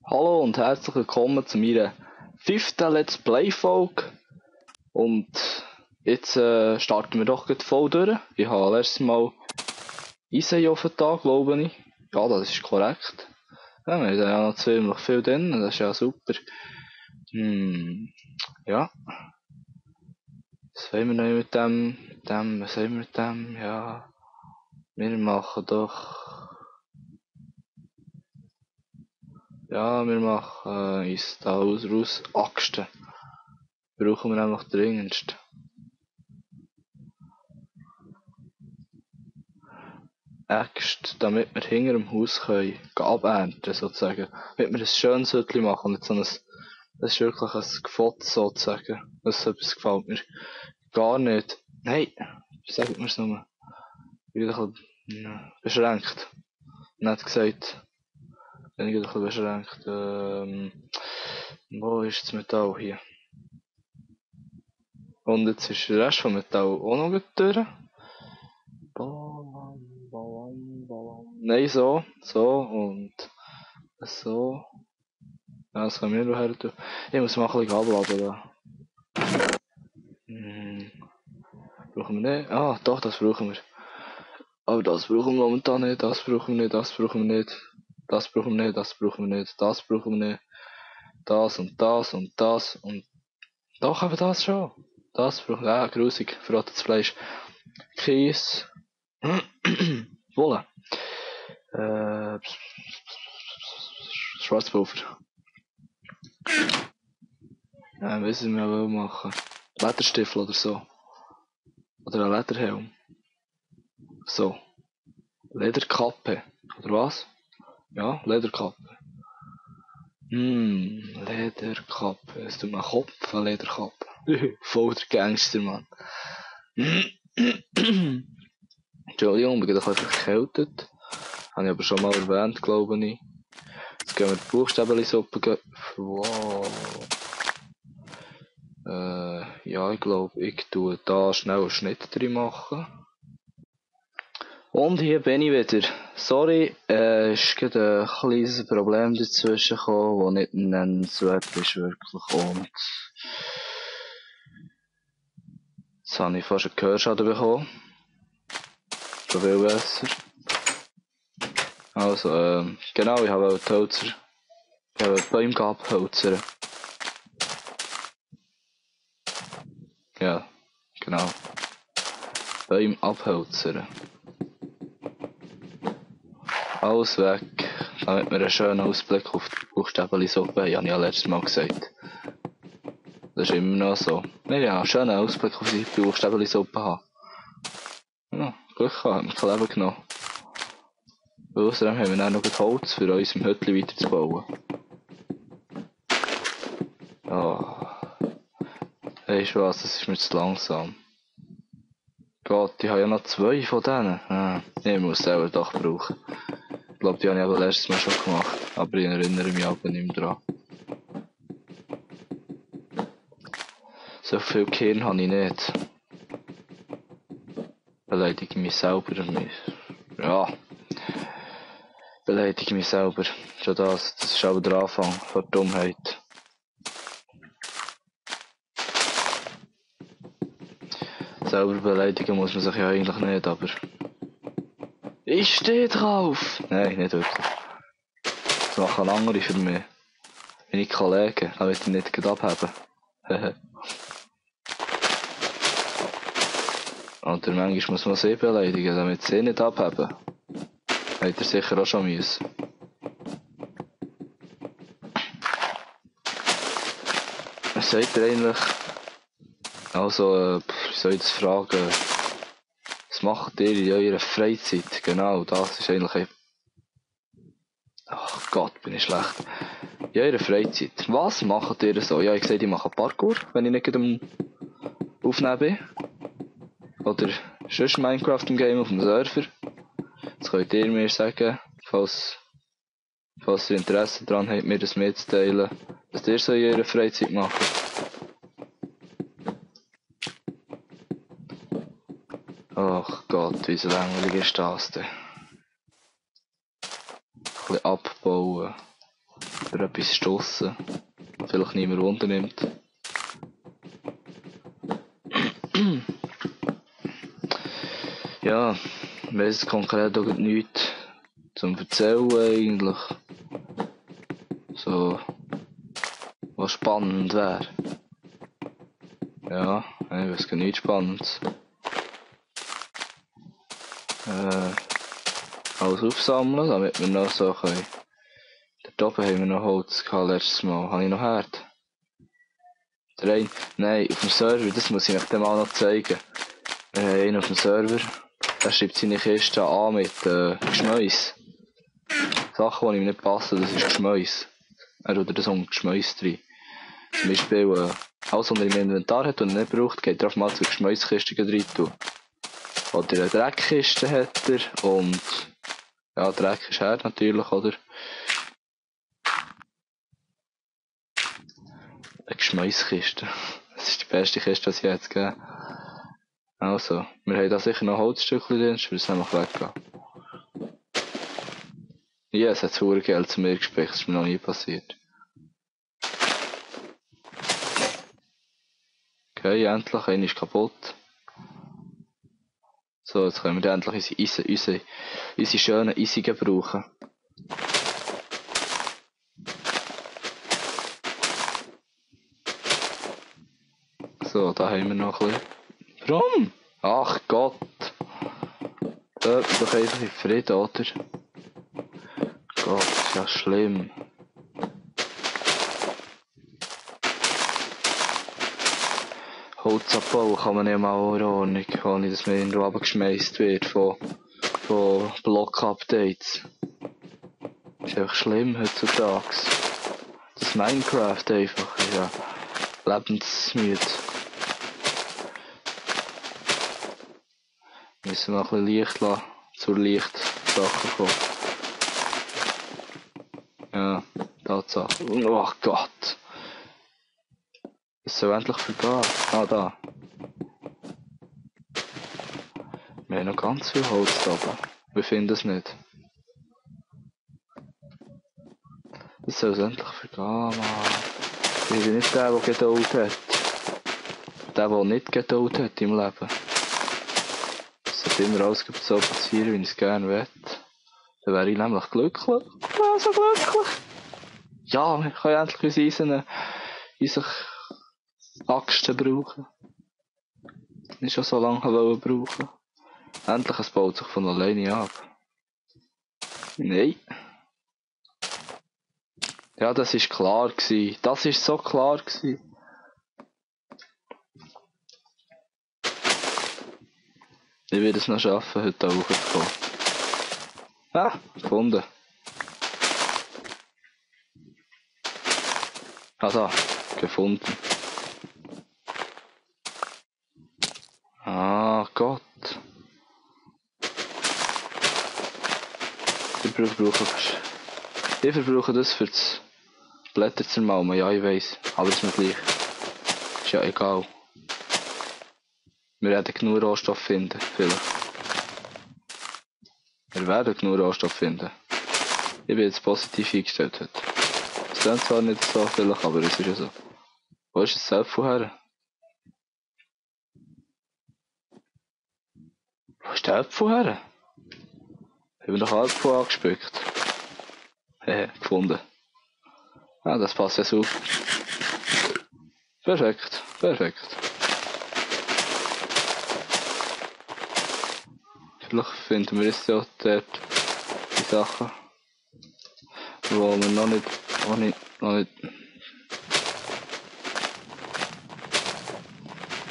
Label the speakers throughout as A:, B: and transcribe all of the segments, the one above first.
A: Hallo und herzlich willkommen zu meiner 5. Let's Play Folge. Und jetzt starten wir doch gleich voll durch. Ich habe letztes Mal Eisen auf den Tag, glaube ich. Ja, das ist korrekt. Ja, wir haben ja noch ziemlich viel drin, das ist ja super. Ja. Was wollen wir noch mit dem, was wollen wir mit dem? Ja. Wir machen doch... Ja, wir machen uns da raus Axten. Brauchen wir nämlich dringendst. Äxt, damit wir hinter dem Haus können abernten, sozusagen. Damit wir ein schönes Hütchen machen, nicht so ein, das ist wirklich ein Gefotz, sozusagen. Das gefällt mir gar nicht. Nein, sagt mir's nur. Ich bin ein bisschen beschränkt. Nicht gesagt. Bin ich ein bisschen beschränkt. Wo ist das Metall hier? Und jetzt ist der Rest vom Metall auch noch durch. Nein, so und so. Ja, das können wir noch her tun. Ich muss mal ein bisschen abladen da. Brauchen wir nicht? Ah, doch, das brauchen wir. Aber das brauchen wir momentan nicht, das brauchen wir nicht, das brauchen wir nicht. Das brauchen wir nicht, das brauchen wir nicht, das brauchen wir nicht. Das und das und das und... Doch, aber das schon. Das brauchen wir. Ah, grusig, verrottetes Fleisch. Kies. Wolle. Schwarzpulver. Ja, wissen wir was machen. Lederstiefel oder so. Oder ein Lederhelm. So. Lederkappe. Oder was? Ja, Lederkappe. Lederkappe. Es tut mir Kopf an Lederkappe. Voll der Gangster, Mann. Entschuldigung, ich bin doch einfach erkältet. Habe ich aber schon mal erwähnt, glaube ich. Jetzt gehen wir die Buchstabenlisuppe. Wow. Ja, ich glaube, ich tue da schnell einen Schnitt drin machen. Und hier bin ich wieder. Sorry, ist gerade ein kleines Problem dazwischen gekommen, das nicht nennenswert ist, wirklich. Und jetzt habe ich fast einen Gehörschaden bekommen. Schon viel besser. Also, genau, ich habe die Hölzer. Ich habe die Bäume abhölzern. Ja, genau. Bäume abhölzern. Alles weg, damit wir einen schönen Ausblick auf die Buchstabenlisuppe haben, habe ich ja letztes Mal gesagt. Das ist immer noch so. Wir haben einen schönen Ausblick auf die Buchstabenlisuppe haben. Ja, Glück gehabt, haben wir kein Leben genommen. Außerdem haben wir dann noch Holz für uns im Hütchen weiterzubauen. Weisst du was, das ist mir zu langsam. Gott, ich habe ja noch 2 von denen. Ich muss es selber doch brauchen. Ich glaube, die habe ich aber letztes Mal schon gemacht, aber ich erinnere mich aber nicht mehr dran. So viel Gehirn habe ich nicht. Beleidige mich selber. Ja. Beleidige mich selber. Schon das ist aber der Anfang von Dummheit. Selber beleidigen muss man sich ja eigentlich nicht, aber... Ich stehe drauf! Nein, nicht wirklich. Das machen andere für mich. Meine Kollegen, damit ich nicht abheben. Oder manchmal muss man sie beleidigen, damit sie nicht abheben. Hätte er sicher auch schon müssen. Was sagt ihr eigentlich? Also, wie soll ich das fragen? Was macht ihr in eurer Freizeit? Genau, das ist eigentlich... Ach Gott, bin ich schlecht. In eurer Freizeit. Was macht ihr so? Ja, ich gesagt, ich mache Parkour, wenn ich nicht am Aufnehmen bin. Oder sonst Minecraft im Game auf dem Server. Das könnt ihr mir sagen, falls ihr Interesse daran habt, mir das mitzuteilen, was ihr so in eurer Freizeit macht. Ach Gott, wie so langweilig ist das denn? Ein bisschen abbauen. für etwas stossen. Vielleicht niemand Wunder nimmt. Ja, ich weiss konkret auch nichts zum Erzählen eigentlich. So, was spannend wäre. Ja, ich weiss gar nichts Spannendes. Alles aufsammeln, damit wir noch so können. Dort oben haben wir noch Holz gehabt, letztes Mal. Habe ich noch Herd? Nein, auf dem Server, das muss ich euch dann mal noch zeigen. Wir haben einen auf dem Server, der schreibt seine Kiste an mit Geschmäus. Sachen, die ihm nicht passen, das ist Geschmäus. Er tut das um Geschmäus rein. Zum Beispiel, alles, was er im Inventar hat und er nicht braucht, geht er auf mal zur Geschmäuskiste rein tun. Oder eine Dreckkiste hat er und ja, Dreck ist Herd natürlich, oder? Eine Geschmäuskiste. Das ist die beste Kiste, die es jetzt gegeben. Also, wir haben da sicher noch Holzstückchen drin, sonst würde es nämlich weggehen. Ja, es hat das Geld zu mir gespickt, das ist mir noch nie passiert. Okay, endlich, einer ist kaputt. So, jetzt können wir endlich unsere schönen Eisigen brauchen. So, da haben wir noch ein bisschen. Warum? Ach Gott. Doch einfach in Frieden, oder? Gott, ist ja schlimm. Holz abbauen kann man nicht mal in Ordnung, ohne dass man irgendwo runtergeschmeisst wird von Block-Updates. Ist einfach schlimm heutzutage. Das Minecraft einfach, ist ja lebensmüde. Müssen wir noch ein bisschen Licht lassen, zur Lichtsache kommen. Ja, Tatsache. Oh Gott. Es soll endlich vergehen. Ah, da. Wir haben noch ganz viel Holz da oben. Wir finden es nicht. Es soll endlich vergehen, Mann. Ich bin nicht der Geduld hat. Der nicht Geduld hat im Leben. Es sollte immer alles so passieren, wie ich es gerne will. Dann wäre ich nämlich glücklich. Ja, so glücklich. Ja, wir können endlich unsere Axten brauchen. Ich schon so lange brauchen. Endlich, es baut sich von alleine ab. Nein. Ja, das ist klar gewesen. Das ist so klar gewesen. Ich werde es noch schaffen, heute auch hochzukommen. Ah, gefunden. Ah, da. Gefunden. Ah, Gott. Ich verbrauche das für das Blätter zu malmen. Ja, ich weiss. Aber ist mir gleich. Ist ja egal. Wir werden genug Rohstoff finden, vielleicht. Wir werden genug Rohstoff finden. Ich bin jetzt positiv eingestellt heute. Es klingt zwar nicht so vielleicht, aber es ist ja so. Wo ist das Telefon her? Wo ist der Apfel her? Haben wir doch Apfel angespickt. Gefunden. Ah, das passt ja super. Perfekt, perfekt. Vielleicht finden wir jetzt ja dort die Sachen, wo wir noch nicht.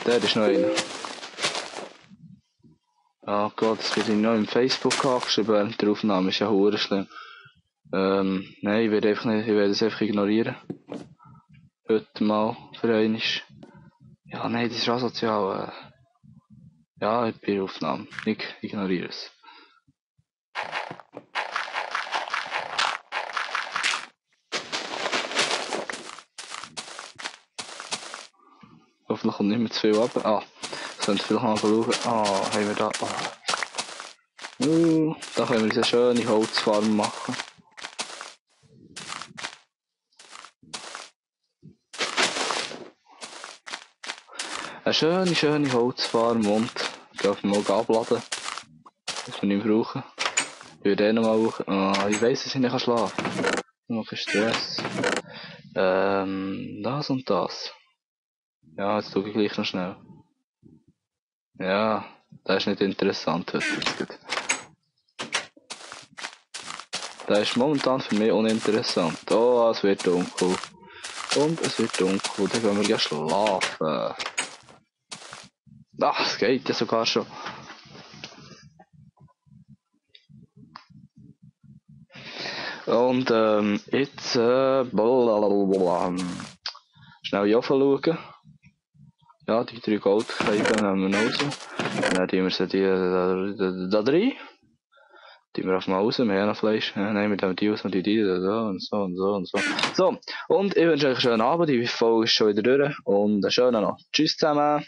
A: Der ist noch einer. Oh Gott, das wird ihm noch im Facebook angeschrieben während der Aufnahme, ist ja hure schlimm. Nein, ich werde es einfach ignorieren. Heute mal, für einmal. Ja, nein, das ist asozial. Ja, ich bin in Aufnahme. Ich ignoriere es. Hoffentlich kommt nicht mehr zu viel ab. Ah, das könnte vielleicht mal schauen. Ah, haben wir da. Da können wir uns eine schöne Holzfarm machen. Eine schöne Holzfarm und darf man mal abladen. Das wir nicht mehr brauchen. Ich würde eh nochmal brauchen. Oh, ich weiss, dass ich nicht schlafen kann. Noch kein Stress. Das und das. Ja, jetzt tue ich gleich noch schnell. Ja, das ist nicht interessant heute. Das ist momentan für mich uninteressant. Oh, es wird dunkel. Und es wird dunkel, dann gehen wir ja schlafen. Ach, es geht ja sogar schon. Und jetzt schnell in schauen. Ja, die 3 Goldscheiben nehmen wir raus. Dann tun wir sie da drin. Die wir auf mal raus, wir haben ja noch Fleisch. Ja, nehmen wir dann die aus und die da und so und so und so. So, und ich wünsche euch einen schönen Abend, die Folge ist schon wieder durch und einen schönen noch. Tschüss zusammen.